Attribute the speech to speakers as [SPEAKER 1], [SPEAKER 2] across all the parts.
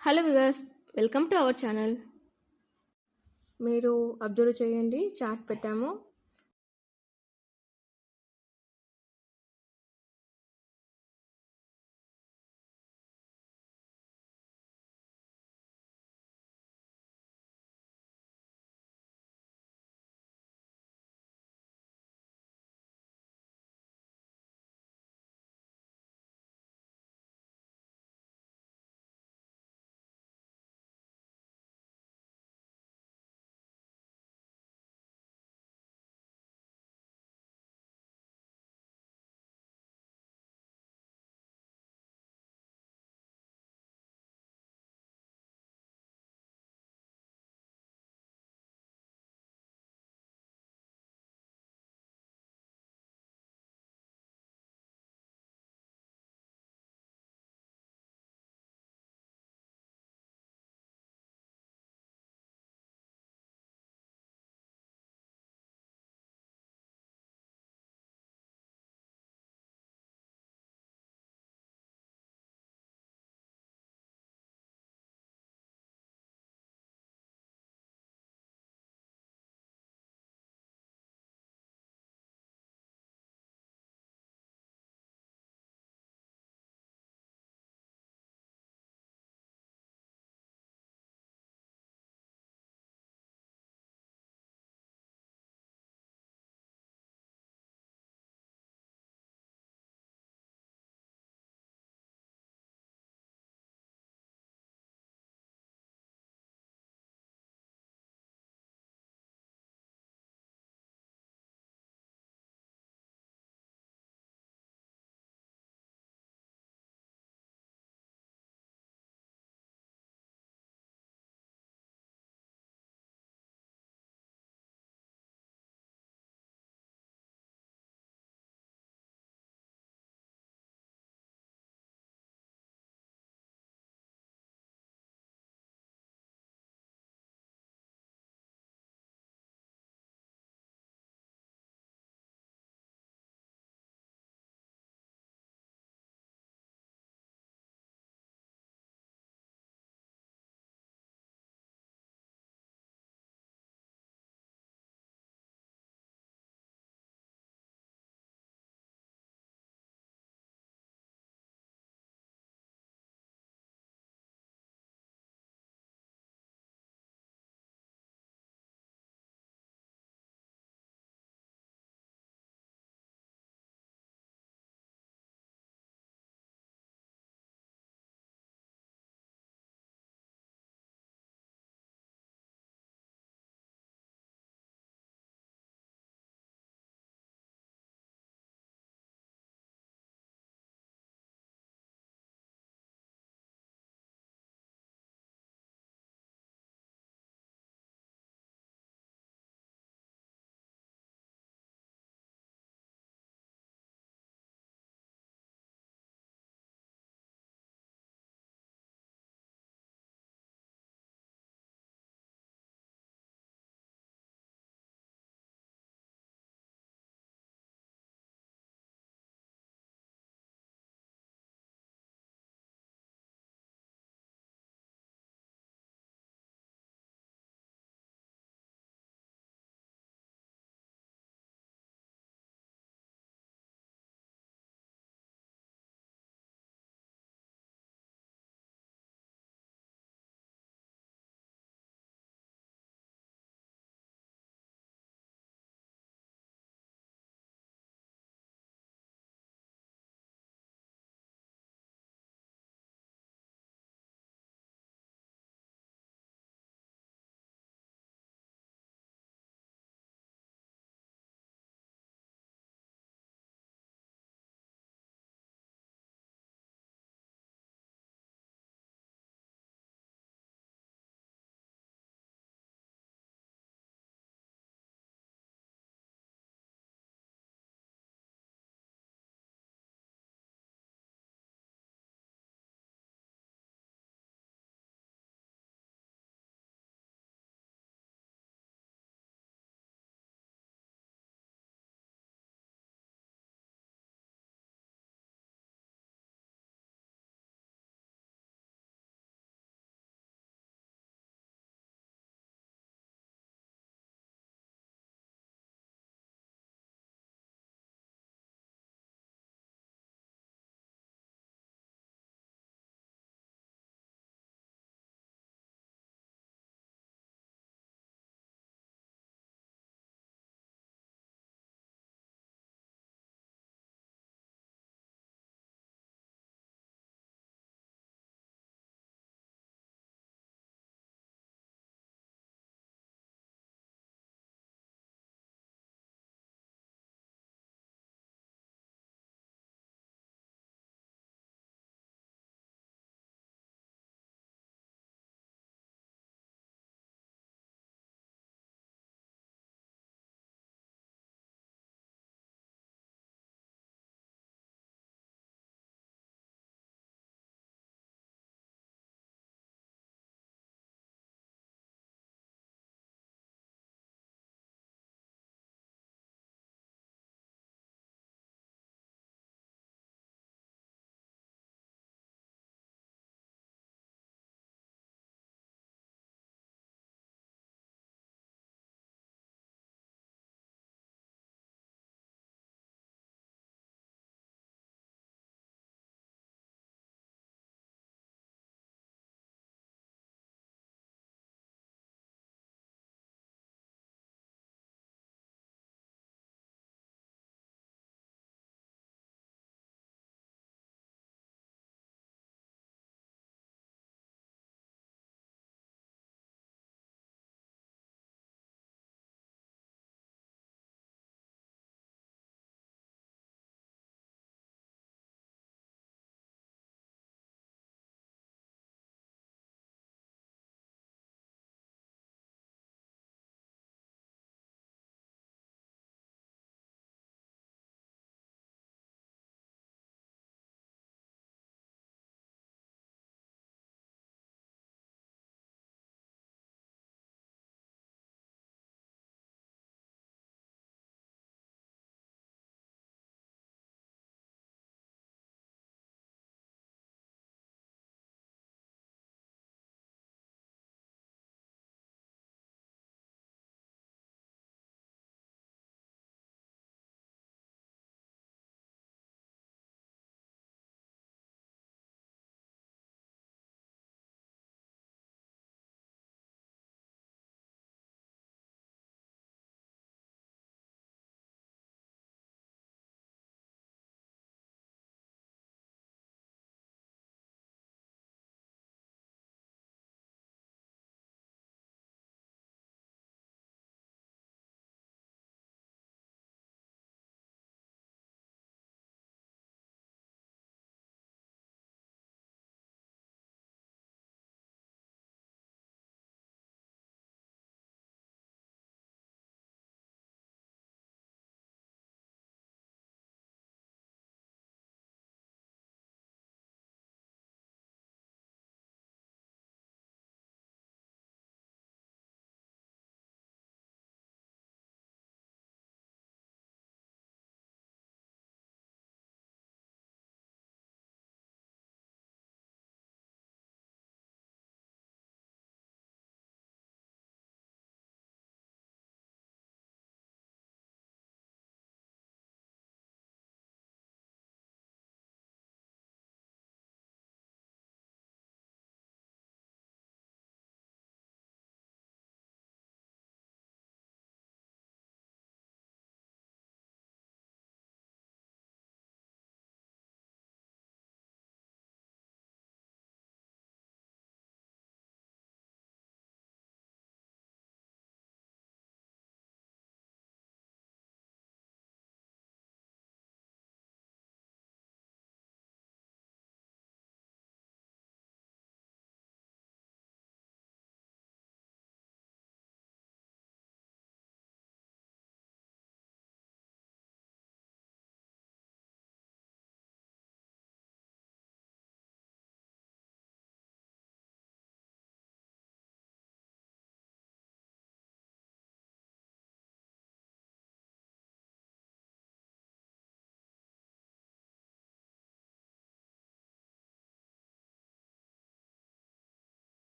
[SPEAKER 1] Hello viewers, welcome to our channel. మీరు observe చేయండి, chat పెట్టాము.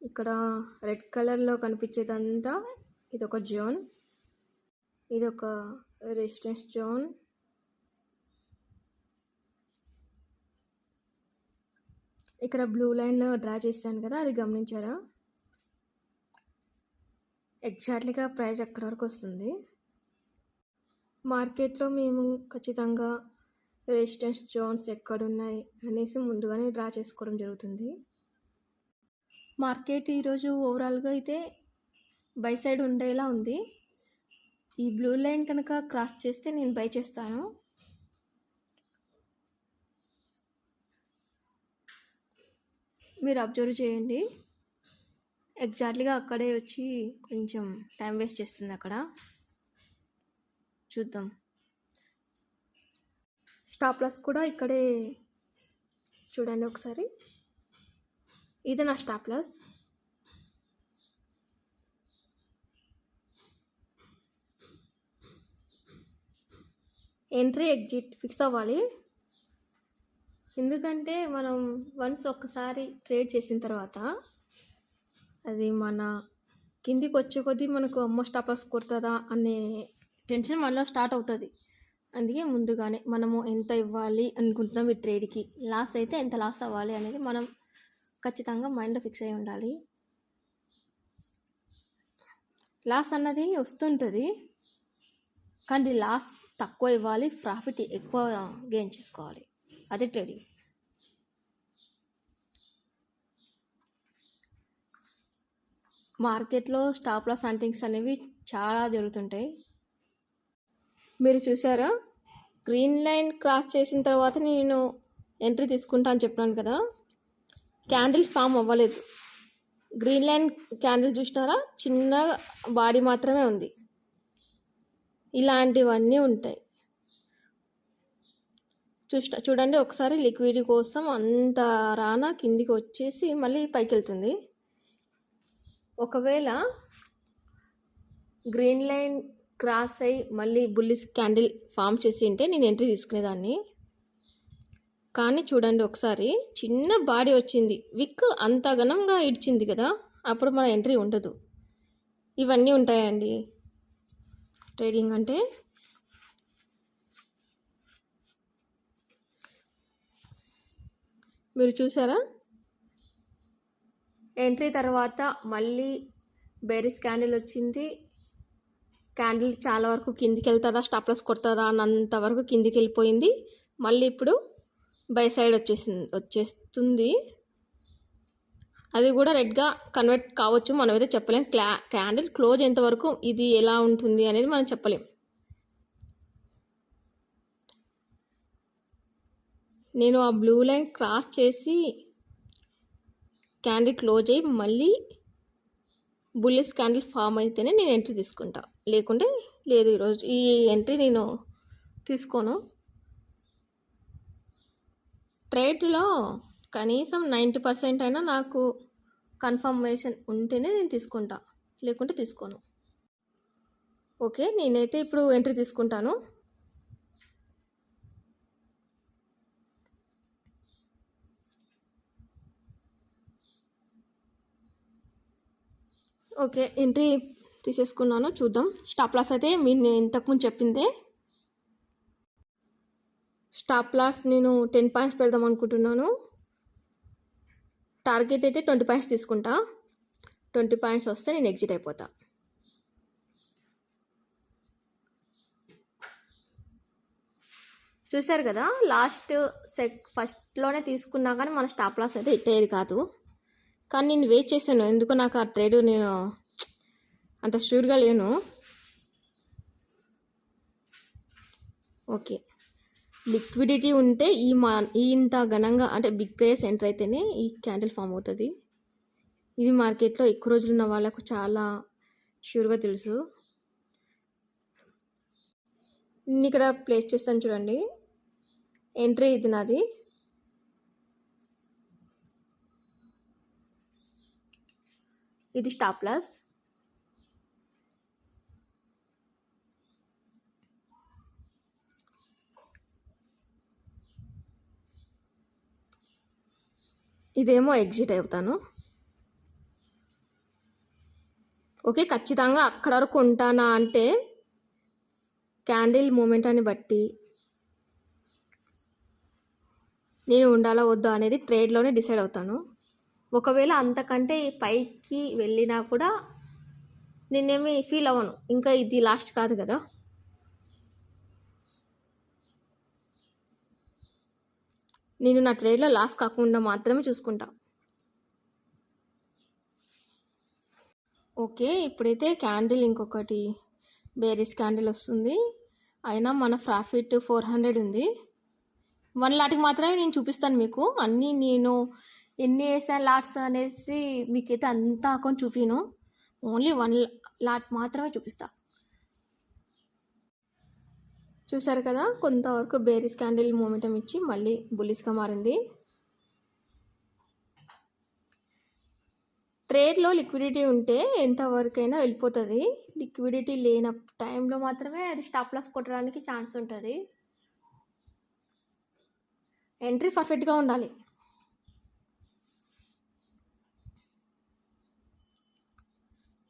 [SPEAKER 1] ఇక్కడ రెడ్ కలర్లో కనిపించేదంతా ఇదొక జోన్, ఇదొక రెసిస్టెన్స్ జోన్. ఇక్కడ బ్లూ లైన్ డ్రా చేశాను కదా, అది గమనించారా? ఎగ్జాక్ట్లీగా ప్రైస్ ఎక్కడ వరకు వస్తుంది. మార్కెట్లో మేము ఖచ్చితంగా రెసిస్టెన్స్ జోన్స్ ఎక్కడున్నాయి అనేసి ముందుగానే డ్రా చేసుకోవడం జరుగుతుంది. మార్కెట్ ఈరోజు ఓవరాల్గా అయితే బై సైడ్ ఉండేలా ఉంది. ఈ బ్లూ లైన్ కనుక క్రాస్ చేస్తే నేను బై చేస్తాను. మీరు అబ్జర్వ్ చేయండి, ఎగ్జాక్ట్లీగా అక్కడే వచ్చి కొంచెం టైం వేస్ట్ చేస్తుంది. అక్కడ చూద్దాం. స్టాప్ లాస్ కూడా ఇక్కడే చూడండి ఒకసారి. ఇది నా stop loss. Entry exit fix అవ్వాలి. ఎందుకంటే మనం వన్స్ ఒక్కసారి ట్రేడ్ చేసిన తర్వాత అది మన కిందికి వచ్చే కొద్దీ మనకు అమ్మ స్టాప్ లాస్ కొడుతుందా అనే టెన్షన్ మనలో స్టార్ట్ అవుతుంది. అందుకే ముందుగానే మనము ఎంత ఇవ్వాలి అనుకుంటున్నాం ఈ ట్రేడ్కి, లాస్ అయితే ఎంత లాస్ అవ్వాలి అనేది మనం ఖచ్చితంగా మైండ్లో ఫిక్స్ అయి ఉండాలి. లాస్ అన్నది వస్తుంటుంది, కానీ లాస్ తక్కువ ఇవ్వాలి, ప్రాఫిట్ ఎక్కువ గెయిన్ చేసుకోవాలి. అది ట్రేడింగ్. మార్కెట్లో స్టాప్ లాస్ హంటింగ్స్ అనేవి చాలా జరుగుతుంటాయి. మీరు చూసారా, గ్రీన్ లైన్ క్రాస్ చేసిన తర్వాత నేను ఎంట్రీ తీసుకుంటా అని చెప్పాను కదా, క్యాండిల్ ఫామ్ అవ్వలేదు. గ్రీన్ లైన్ క్యాండిల్ చూసినారా, చిన్న బాడీ మాత్రమే ఉంది. ఇలాంటివన్నీ ఉంటాయి. చూడండి ఒకసారి, లిక్విడ్ కోసం అంత రానా కిందికి వచ్చేసి మళ్ళీ పైకి వెళ్తుంది. ఒకవేళ గ్రీన్ లైన్ క్రాస్ అయ్యి మళ్ళీ బుల్లిష్ క్యాండిల్ ఫామ్ చేసి ఉంటే నేను ఎంట్రీ తీసుకునేదాన్ని. కానీ చూడండి ఒకసారి, చిన్న బాడీ వచ్చింది, విక్ అంత ఘనంగా ఇడ్చింది కదా, అప్పుడు మన ఎంట్రీ ఉండదు. ఇవన్నీ ఉంటాయండి ట్రేడింగ్ అంటే. మీరు చూసారా, ఎంట్రీ తర్వాత మళ్ళీ బేరిష్ క్యాండిల్ వచ్చింది. క్యాండిల్ చాలా వరకు కిందికి వెళ్తుందా, స్టాప్ లాస్ కొడుతుందా అన్నంత వరకు కిందికి వెళ్ళిపోయింది. మళ్ళీ ఇప్పుడు బై సైడ్ వచ్చేస్తుంది. అది కూడా రెడ్గా కన్వర్ట్ కావచ్చు, మనం అయితే చెప్పలేం. క్యాండిల్ క్లోజ్ ఎంతవరకు ఇది ఎలా ఉంటుంది అనేది మనం చెప్పలేం. నేను ఆ బ్లూ లైన్ క్రాస్ చేసి క్యాండిల్ క్లోజ్ అయ్యి మళ్ళీ బుల్లిష్ క్యాండిల్ ఫామ్ అయితేనే నేను ఎంట్రీ తీసుకుంటా, లేకుంటే లేదు. ఈరోజు ఈ ఎంట్రీ నేను తీసుకోను. ట్రేడ్లో కనీసం 90% అయినా నాకు కన్ఫర్మేషన్ ఉంటేనే నేను తీసుకుంటా, లేకుంటే తీసుకోను. ఓకే, నేనైతే ఇప్పుడు ఎంట్రీ తీసుకుంటాను. ఓకే, ఎంట్రీ తీసేసుకున్నాను. చూద్దాం. స్టాప్ లాస్ అయితే నేను ఇంతకుముందు చెప్పిందే. స్టాప్ లాస్ నేను 10 పాయింట్స్ పెడదాం అనుకుంటున్నాను. టార్గెట్ అయితే 20 పాయింట్స్ తీసుకుంటా. 20 పాయింట్స్ వస్తే నేను ఎగ్జిట్ అయిపోతా. చూసారు కదా, ఫస్ట్లోనే తీసుకున్నా కానీ మన స్టాప్ లాస్ అయితే హిట్ అయ్యేది కాదు. కానీ నేను వెయిట్ చేశాను, ఎందుకో నాకు ఆ ట్రేడ్ నేను అంత షూర్గా లేను. ఓకే, లిక్విడిటీ ఉంటే ఇంత ఘనంగా అంటే బిగ్ ప్లేయర్స్ ఎంటర్ అయితేనే ఈ క్యాండిల్ ఫామ్ అవుతుంది. ఇది మార్కెట్లో ఎక్కువ రోజులు ఉన్న వాళ్ళకు చాలా షూర్గా తెలుసు. నేను ఇక్కడ ప్లేస్ చేస్తాను చూడండి, ఎంట్రీ ఇది నాది. ఇది స్టాప్ లాస్. ఇదేమో ఎగ్జిట్ అవుతాను. ఓకే, ఖచ్చితంగా అక్కడ వరకు ఉంటానా అంటే క్యాండిల్ మూమెంటాన్ని బట్టి నేను ఉండాలా వద్దా అనేది ట్రేడ్లోనే డిసైడ్ అవుతాను. ఒకవేళ అంతకంటే పైకి వెళ్ళినా కూడా నేనేమి ఫీల్ అవ్వను, ఇంకా ఇది లాస్ట్ కాదు కదా. నేను నా ట్రేడ్లో లాస్ కాకుండా మాత్రమే చూసుకుంటా. ఓకే, ఇప్పుడైతే క్యాండిల్ ఇంకొకటి బేరిస్ క్యాండిల్ వస్తుంది. అయినా మన ప్రాఫిట్ 400 ఉంది. 1 లాట్కి మాత్రమే నేను చూపిస్తాను మీకు. అన్నీ నేను ఎన్ని వేసాను లాట్స్ అనేసి మీకైతే అంతా అకౌంట్ చూపిను. ఓన్లీ 1 లాట్ మాత్రమే చూపిస్తా. చూసారు కదా, కొంతవరకు బేరిస్ క్యాండిల్ మూమెంటం ఇచ్చి మళ్ళీ బుల్లిష్గా మారింది. ట్రేడ్లో లిక్విడిటీ ఉంటే ఎంతవరకైనా వెళ్ళిపోతుంది. లిక్విడిటీ లేని టైంలో మాత్రమే అది స్టాప్ లాస్ కొట్టడానికి ఛాన్స్ ఉంటుంది. ఎంట్రీ పర్ఫెక్ట్గా ఉండాలి.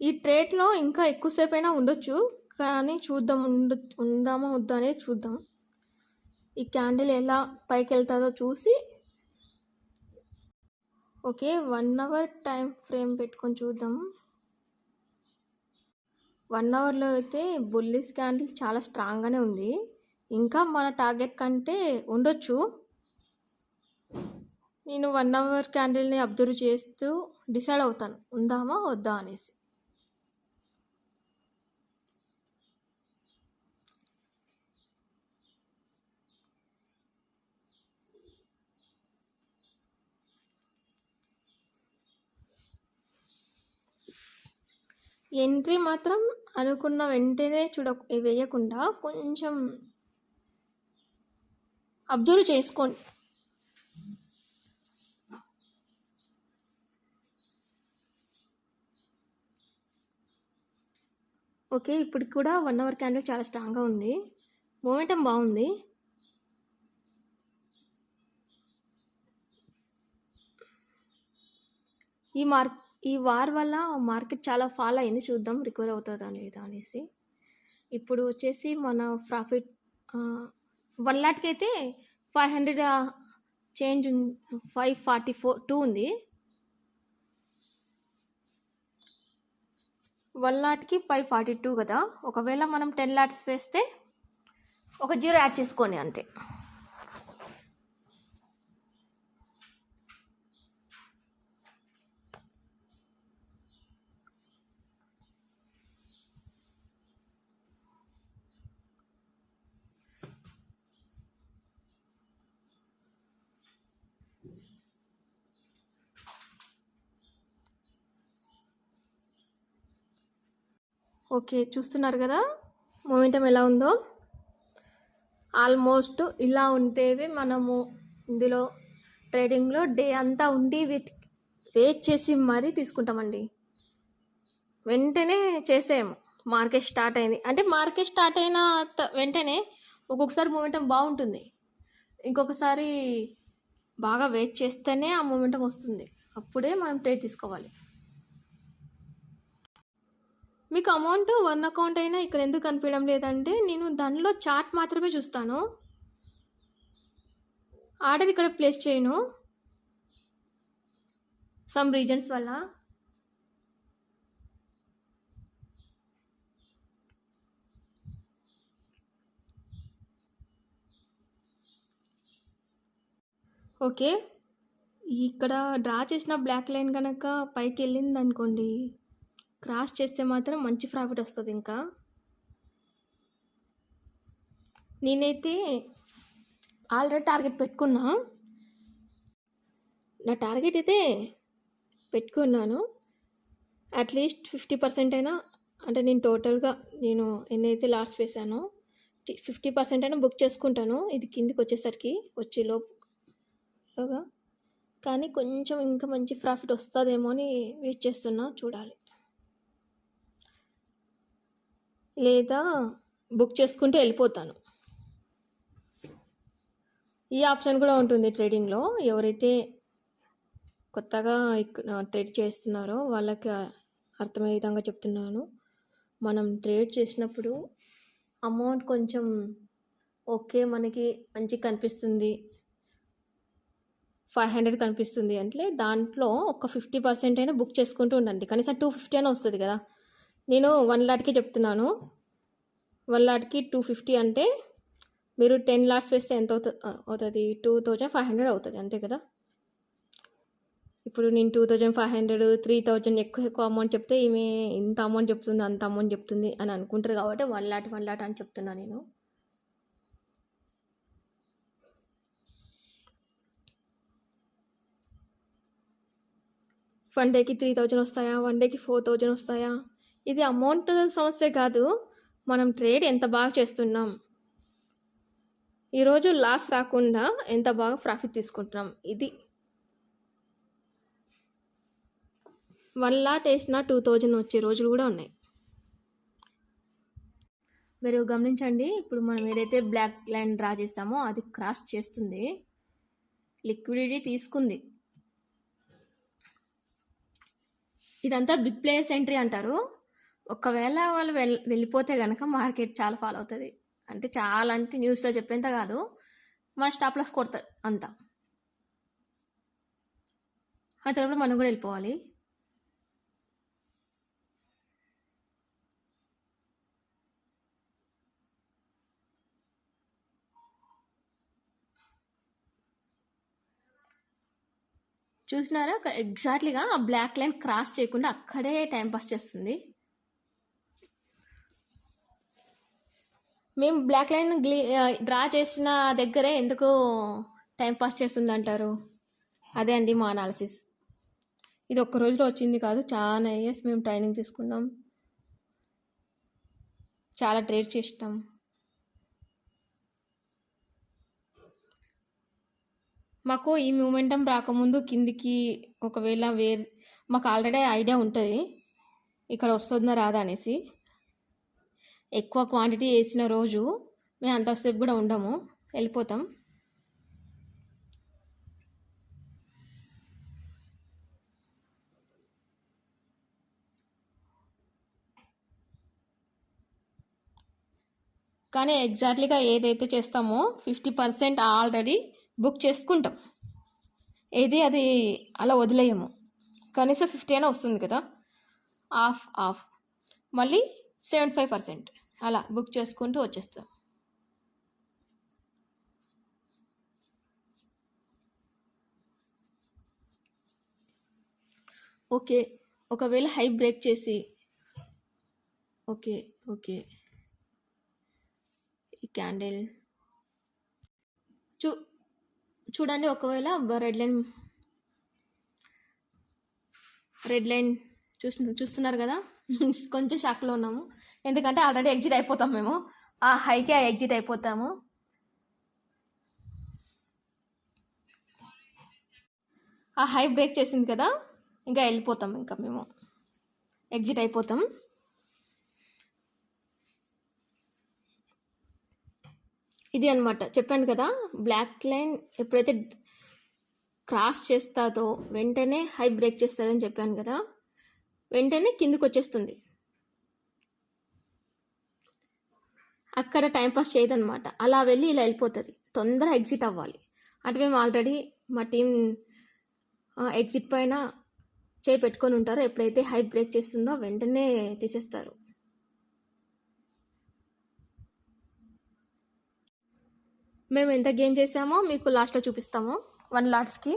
[SPEAKER 1] ఈ ట్రేడ్లో ఇంకా ఎక్కువసేపు అయినా ఉండొచ్చు, కానీ చూద్దాం ఉందామా వద్దా అనేది చూద్దాం. ఈ క్యాండిల్ ఎలా పైకి వెళ్తుందో చూసి ఓకే 1 అవర్ టైం ఫ్రేమ్ పెట్టుకొని చూద్దాం. 1 అవర్లో అయితే బుల్లిష్ క్యాండిల్ చాలా స్ట్రాంగ్గానే ఉంది. ఇంకా మన టార్గెట్ కంటే ఉండొచ్చు. నేను 1 అవర్ క్యాండిల్ని అబ్జర్వ్ చేస్తూ డిసైడ్ అవుతాను ఉందామా వద్దా అనేసి. ఎంట్రీ మాత్రం అనుకున్న వెంటనే వేయకుండా కొంచెం అబ్జర్వ్ చేసుకోండి. ఓకే, ఇప్పుడు కూడా 1 అవర్ క్యాండిల్ చాలా స్ట్రాంగ్గా ఉంది, మూమెంటం బాగుంది. ఈ వార్ వల్ల మార్కెట్ చాలా ఫాల్ అయింది. చూద్దాం రికవర్ అవుతుందా లేదా అనేసి. ఇప్పుడు వచ్చేసి మన ప్రాఫిట్ 1 లాట్కి అయితే 500 చేంజ్ 542 ఉంది. 1 లాట్కి 542 కదా. ఒకవేళ మనం 10 లాట్స్ వేస్తే ఒక 0 యాడ్ చేసుకోండి అంతే. ఓకే, చూస్తున్నారు కదా మూమెంటం ఎలా ఉందో. ఆల్మోస్ట్ ఇలా ఉంటేవి మనము ఇందులో ట్రేడింగ్లో డే అంతా ఉండి వెయిట్ చేసి మరీ తీసుకుంటామండి. వెంటనే చేసేయము. మార్కెట్ స్టార్ట్ అయింది అంటే మార్కెట్ స్టార్ట్ అయిన వెంటనే ఒక్కొక్కసారి మూమెంటం బాగుంటుంది, ఇంకొకసారి బాగా వెయిట్ చేస్తేనే ఆ మూమెంటం వస్తుంది. అప్పుడే మనం ట్రేడ్ తీసుకోవాలి. మీకు అమౌంట్ 1 అకౌంట్ అయినా ఇక్కడ ఎందుకు కనిపించడం లేదంటే నేను దానిలో చార్ట్ మాత్రమే చూస్తాను, ఆర్డర్ ఇక్కడ ప్లేస్ చేయను సమ్ రీజన్స్ వల్ల. ఓకే, ఇక్కడ డ్రా చేసిన బ్లాక్ లైన్ కనుక పైకి వెళ్ళింది అనుకోండి, క్రాస్ చేస్తే మాత్రం మంచి ప్రాఫిట్ వస్తుంది. ఇంకా నేనైతే ఆల్రెడీ టార్గెట్ పెట్టుకున్నా. నా టార్గెట్ అయితే పెట్టుకున్నాను, అట్లీస్ట్ 50% అయినా, అంటే నేను టోటల్గా నేను ఎన్నైతే లాస్ వేసానో 50% అయినా బుక్ చేసుకుంటాను ఇది కిందికి వచ్చేసరికి వచ్చేలోగా. కానీ కొంచెం ఇంకా మంచి ప్రాఫిట్ వస్తుందేమో అని వెయిట్ చేస్తున్నా, చూడాలి. లేదా బుక్ చేసుకుంటే వెళ్ళిపోతాను. ఈ ఆప్షన్ కూడా ఉంటుంది ట్రేడింగ్లో. ఎవరైతే కొత్తగా ట్రేడ్ చేస్తున్నారో వాళ్ళకి అర్థమయ్యే విధంగా చెప్తున్నాను. మనం ట్రేడ్ చేసినప్పుడు అమౌంట్ కొంచెం ఓకే మనకి మంచిగా కనిపిస్తుంది, 500 కనిపిస్తుంది అంటే దాంట్లో ఒక 50% అయినా బుక్ చేసుకుంటూ ఉండండి. కనీసం 250 అయినా వస్తుంది కదా. నేను 1 లాట్కి చెప్తున్నాను. 1 లాట్కి 250 అంటే మీరు 10 లాట్స్ వేస్తే ఎంత అవుతుంది? 2500 అవుతుంది, అంతే కదా. ఇప్పుడు నేను 2500, 3000 ఎక్కువ అమౌంట్ చెప్తే ఈమె ఇంత అమౌంట్ చెప్తుంది, అంత అమౌంట్ చెప్తుంది అని అనుకుంటారు కాబట్టి 1 లాట్ అని చెప్తున్నాను నేను. వన్ డేకి 3000 వస్తాయా, 1 డేకి 4000 వస్తాయా? ఇది అమౌంట్ సమస్య కాదు, మనం ట్రేడ్ ఎంత బాగా చేస్తున్నాం, ఈరోజు లాస్ రాకుండా ఎంత బాగా ప్రాఫిట్ తీసుకుంటున్నాం. ఇది 1 లాట్ వేసినా 2000 వచ్చే రోజులు కూడా ఉన్నాయి. మీరు గమనించండి, ఇప్పుడు మనం ఏదైతే బ్లాక్ లైన్ డ్రా చేస్తామో అది క్రాస్ చేస్తుంది, లిక్విడిటీ తీసుకుంది. ఇదంతా బిగ్ ప్లేయర్స్ ఎంట్రీ అంటారు. ఒకవేళ వాళ్ళు వెళ్ళిపోతే కనుక మార్కెట్ చాలా ఫాలో అవుతుంది. అంటే చాలా అంటే న్యూస్లో చెప్పేంత కాదు, మన స్టాప్ లాస్ కొడుతుంది అంతా. ఆ తర్వాత మనం కూడా వెళ్ళిపోవాలి. చూసినారా, ఎగ్జాక్ట్లీగా ఆ బ్లాక్ లైన్ క్రాస్ చేయకుండా అక్కడే టైం పాస్ చేస్తుంది. మేము బ్లాక్ లైన్ డ్రా చేసిన దగ్గరే ఎందుకు టైం పాస్ చేస్తుంది అంటారు? అదే అండి మా అనాలిసిస్. ఇది ఒక్క రోజులో వచ్చింది కాదు, చాలా ఇయర్స్ మేము ట్రైనింగ్ తీసుకున్నాం, చాలా ట్రేడ్ చేస్తాం. మాకు ఈ మూమెంటం రాకముందు కిందికి ఒకవేళ మాకు ఆల్రెడీ ఐడియా ఉంటుంది ఇక్కడ వస్తుందా రాదా అనేసి. ఎక్కువ క్వాంటిటీ వేసిన రోజు మేము అంతసేపు కూడా ఉండము, వెళ్ళిపోతాం. కానీ ఎగ్జాక్ట్లీగా ఏదైతే చేస్తామో 50% ఆల్రెడీ బుక్ చేసుకుంటాం. అది అలా వదిలేయము, కనీసం 50 అయినా వస్తుంది కదా. ఆఫ్ మళ్ళీ 75% అలా బుక్ చేసుకుంటూ వచ్చేస్తాం. ఓకే, ఒకవేళ హై బ్రేక్ చేసి ఓకే ఈ క్యాండిల్ చూడండి, ఒకవేళ రెడ్ లైన్ చూస్తున్నారు కదా. కొంచెం షాక్లో ఉన్నాము, ఎందుకంటే ఆల్రెడీ ఎగ్జిట్ అయిపోతాం మేము, ఆ హైకి ఎగ్జిట్ అయిపోతాము. ఆ హై బ్రేక్ చేసింది కదా, ఇంకా వెళ్ళిపోతాం, ఇంకా మేము ఎగ్జిట్ అయిపోతాం. ఇది అనమాట, చెప్పాను కదా, బ్లాక్ లైన్ ఎప్పుడైతే క్రాస్ చేస్తుందో వెంటనే హై బ్రేక్ చేస్తుందని చెప్పాను కదా, వెంటనే కిందకు వచ్చేస్తుంది. అక్కడ టైంపాస్ చేయదనమాట, అలా వెళ్ళి ఇలా వెళ్ళిపోతుంది, తొందరగా ఎగ్జిట్ అవ్వాలి. అంటే మేము ఆల్రెడీ మా టీం ఎగ్జిట్ పైన చేయి పెట్టుకొని ఉంటారు, ఎప్పుడైతే హై బ్రేక్ చేస్తుందో వెంటనే తీసేస్తారు. మేము ఎంత గెయిన్ చేసామో మీకు లాస్ట్లో చూపిస్తాము. 1 లాట్స్కి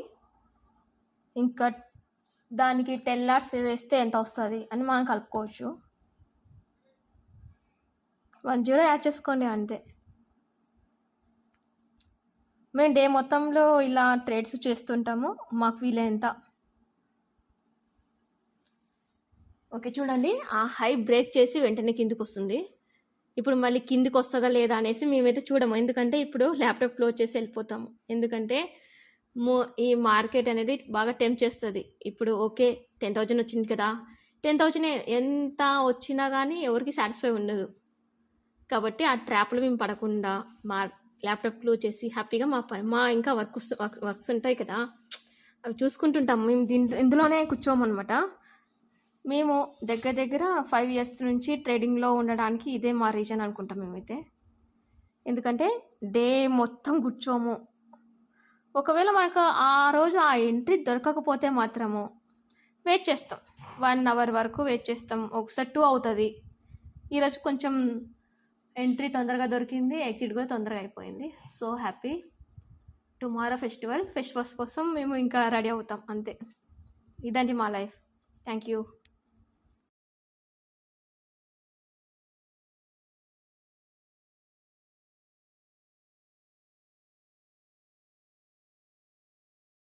[SPEAKER 1] ఇంకా దానికి 10 లాట్స్ వేస్తే ఎంత వస్తుంది అని మనం కలుపుకోవచ్చు. 10 యాడ్ చేసుకోండి అంతే. మేము డే మొత్తంలో ఇలా ట్రేడ్స్ చేస్తుంటాము, మాకు వీలైనంత. ఓకే చూడండి, ఆ హై బ్రేక్ చేసి వెంటనే కిందికి వస్తుంది. ఇప్పుడు మళ్ళీ కిందికి వస్తుందా లేదా అనేసి మేమైతే చూడము, ఎందుకంటే ఇప్పుడు ల్యాప్టాప్ క్లోజ్ చేసి వెళ్ళిపోతాము. ఎందుకంటే ఈ మార్కెట్ అనేది బాగా టెంప్ట్ చేస్తుంది. ఇప్పుడు ఓకే 10,000 వచ్చింది కదా, 10,000 ఎంత వచ్చినా కానీ ఎవరికి సాటిస్ఫై ఉండదు. కాబట్టి ఆ ట్రాప్లో మేము పడకుండా మా ల్యాప్టాప్ క్లోజ్ చేసి హ్యాపీగా మా ఇంకా వర్క్స్ ఉంటాయి కదా, అవి చూసుకుంటుంటాం. మేము ఇందులోనే కూర్చోమన్నమాట. మేము దగ్గర దగ్గర 5 ఇయర్స్ నుంచి ట్రేడింగ్లో ఉండడానికి ఇదే మా రీజన్ అనుకుంటాం మేమైతే. ఎందుకంటే డే మొత్తం కూర్చోము. ఒకవేళ మనకు ఆ రోజు ఆ ఎంట్రీ దొరకకపోతే మాత్రము వెయిట్ చేస్తాం. 1 అవర్ వరకు వెయిట్ చేస్తాం. ఒకసారి 2 అవుతుంది. ఈరోజు కొంచెం ఎంట్రీ తొందరగా దొరికింది, ఎగ్జిట్ కూడా తొందరగా అయిపోయింది. So happy. టుమారో ఫెస్టివల్స్ కోసం మేము ఇంకా రెడీ అవుతాం అంతే. ఇదండి మా లైఫ్. Thank you.